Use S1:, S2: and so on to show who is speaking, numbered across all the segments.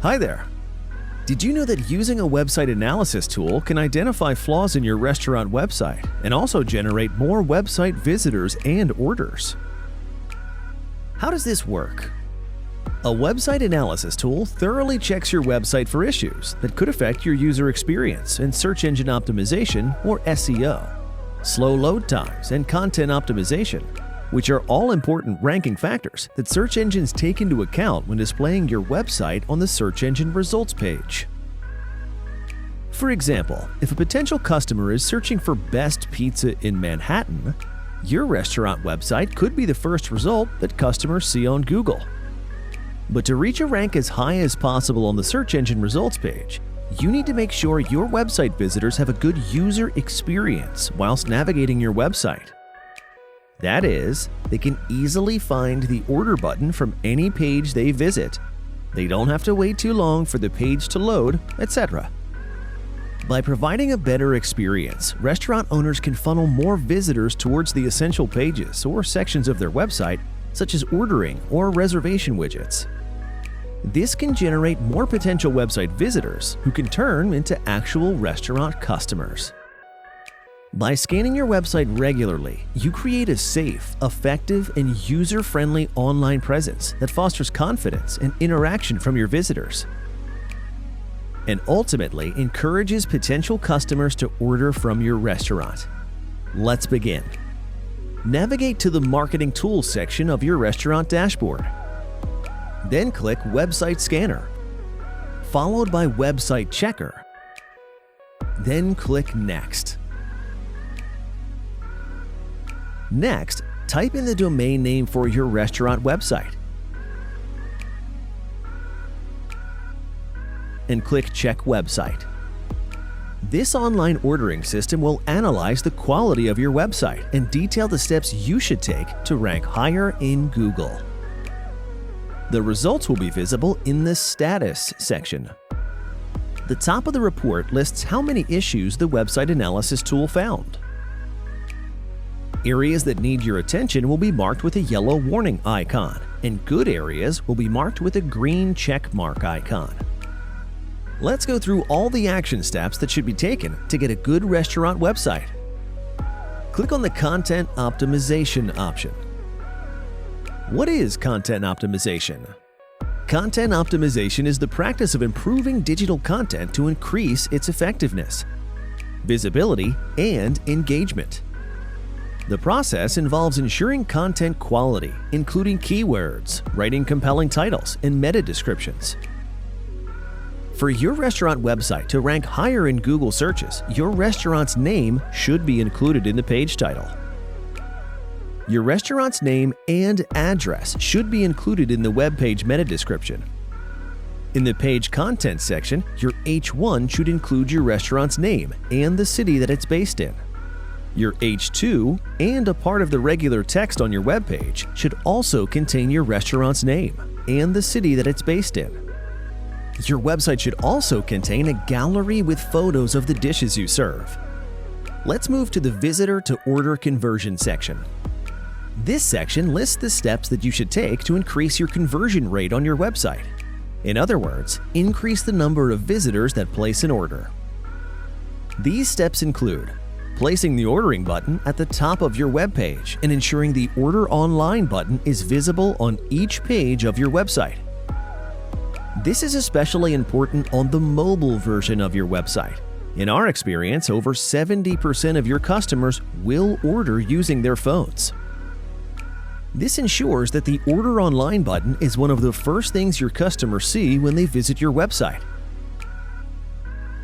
S1: Hi there! Did you know that using a website analysis tool can identify flaws in your restaurant website and also generate more website visitors and orders? How does this work? A website analysis tool thoroughly checks your website for issues that could affect your user experience and search engine optimization, or SEO, slow load times, and content optimization, which are all important ranking factors that search engines take into account when displaying your website on the search engine results page. For example, if a potential customer is searching for best pizza in Manhattan, your restaurant website could be the first result that customers see on Google. But to reach a rank as high as possible on the search engine results page, you need to make sure your website visitors have a good user experience whilst navigating your website. That is, they can easily find the order button from any page they visit. They don't have to wait too long for the page to load, etc. By providing a better experience, restaurant owners can funnel more visitors towards the essential pages or sections of their website, such as ordering or reservation widgets. This can generate more potential website visitors who can turn into actual restaurant customers. By scanning your website regularly, you create a safe, effective, and user-friendly online presence that fosters confidence and interaction from your visitors, and ultimately encourages potential customers to order from your restaurant. Let's begin. Navigate to the Marketing Tools section of your restaurant dashboard. Then click Website Scanner, followed by Website Checker. Then click Next. Next, type in the domain name for your restaurant website and click Check Website. This online ordering system will analyze the quality of your website and detail the steps you should take to rank higher in Google. The results will be visible in the Status section. The top of the report lists how many issues the website analysis tool found. Areas that need your attention will be marked with a yellow warning icon, and good areas will be marked with a green check mark icon. Let's go through all the action steps that should be taken to get a good restaurant website. Click on the Content Optimization option. What is content optimization? Content optimization is the practice of improving digital content to increase its effectiveness, visibility, and engagement. The process involves ensuring content quality, including keywords, writing compelling titles, and meta descriptions. For your restaurant website to rank higher in Google searches, your restaurant's name should be included in the page title. Your restaurant's name and address should be included in the web page meta description. In the page content section, your H1 should include your restaurant's name and the city that it's based in. Your H2 and a part of the regular text on your web page should also contain your restaurant's name and the city that it's based in. Your website should also contain a gallery with photos of the dishes you serve. Let's move to the Visitor to Order Conversion section. This section lists the steps that you should take to increase your conversion rate on your website. In other words, increase the number of visitors that place an order. These steps include placing the ordering button at the top of your web page and ensuring the Order Online button is visible on each page of your website. This is especially important on the mobile version of your website. In our experience, over 70% of your customers will order using their phones. This ensures that the Order Online button is one of the first things your customers see when they visit your website.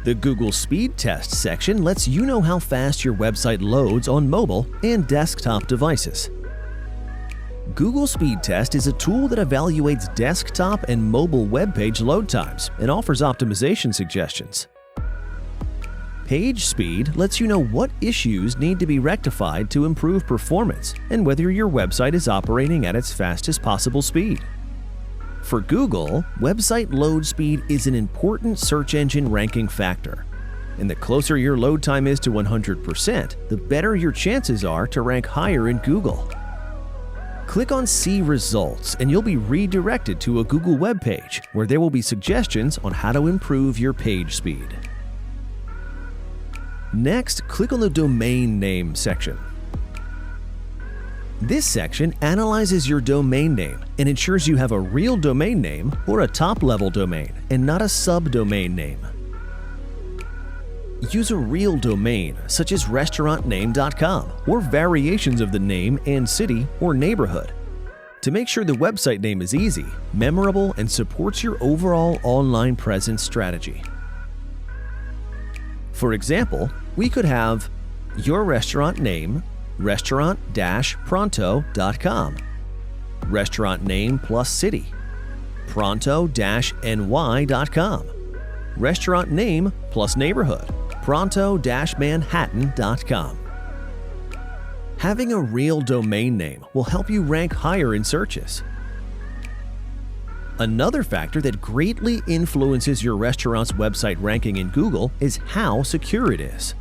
S1: The Google Speed Test section lets you know how fast your website loads on mobile and desktop devices. Google Speed Test is a tool that evaluates desktop and mobile web page load times and offers optimization suggestions. Page Speed lets you know what issues need to be rectified to improve performance and whether your website is operating at its fastest possible speed. For Google, website load speed is an important search engine ranking factor, and the closer your load time is to 100%, the better your chances are to rank higher in Google. Click on See Results and you'll be redirected to a Google web page where there will be suggestions on how to improve your page speed. Next, click on the Domain Name section. This section analyzes your domain name and ensures you have a real domain name or a top-level domain and not a subdomain name. Use a real domain such as restaurantname.com or variations of the name and city or neighborhood to make sure the website name is easy, memorable, and supports your overall online presence strategy. For example, we could have your restaurant name, restaurant-pronto.com, restaurant name plus city, pronto-ny.com, restaurant name plus neighborhood, pronto-manhattan.com. Having a real domain name will help you rank higher in searches. Another factor that greatly influences your restaurant's website ranking in Google is how secure it is.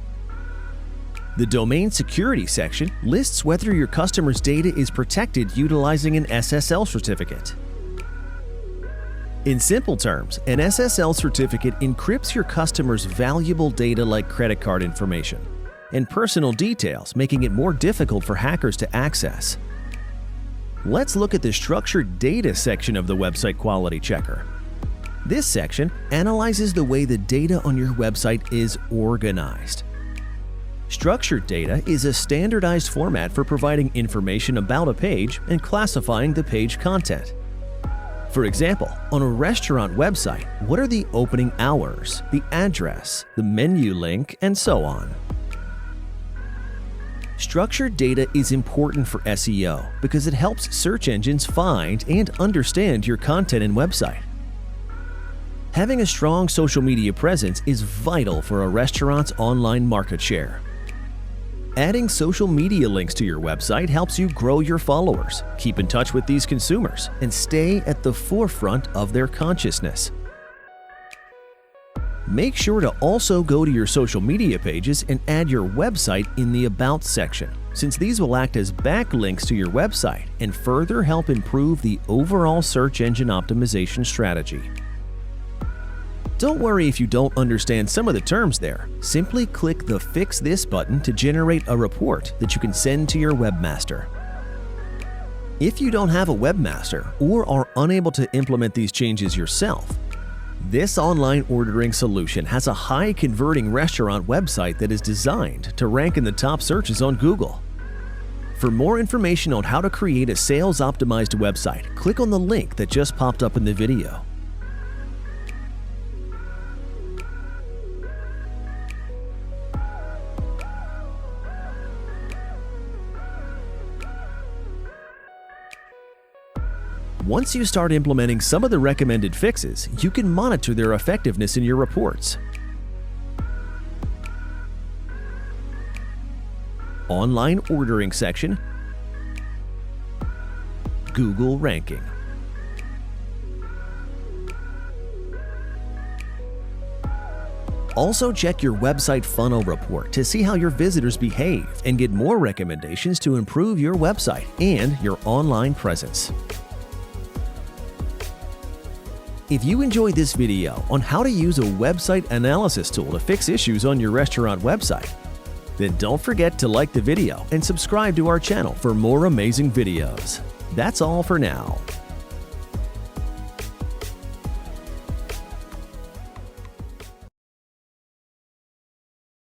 S1: The Domain Security section lists whether your customer's data is protected utilizing an SSL certificate. In simple terms, an SSL certificate encrypts your customer's valuable data like credit card information and personal details, making it more difficult for hackers to access. Let's look at the Structured Data section of the Website Quality Checker. This section analyzes the way the data on your website is organized. Structured data is a standardized format for providing information about a page and classifying the page content. For example, on a restaurant website, what are the opening hours, the address, the menu link, and so on? Structured data is important for SEO because it helps search engines find and understand your content and website. Having a strong social media presence is vital for a restaurant's online market share. Adding social media links to your website helps you grow your followers, keep in touch with these consumers, and stay at the forefront of their consciousness. Make sure to also go to your social media pages and add your website in the About section, since these will act as backlinks to your website and further help improve the overall search engine optimization strategy. Don't worry if you don't understand some of the terms there. Simply click the Fix This button to generate a report that you can send to your webmaster. If you don't have a webmaster or are unable to implement these changes yourself, this online ordering solution has a high-converting restaurant website that is designed to rank in the top searches on Google. For more information on how to create a sales-optimized website, click on the link that just popped up in the video. Once you start implementing some of the recommended fixes, you can monitor their effectiveness in your reports. Online ordering section, Google ranking. Also check your website funnel report to see how your visitors behave and get more recommendations to improve your website and your online presence. If you enjoyed this video on how to use a website analysis tool to fix issues on your restaurant website, then don't forget to like the video and subscribe to our channel for more amazing videos. That's all for now.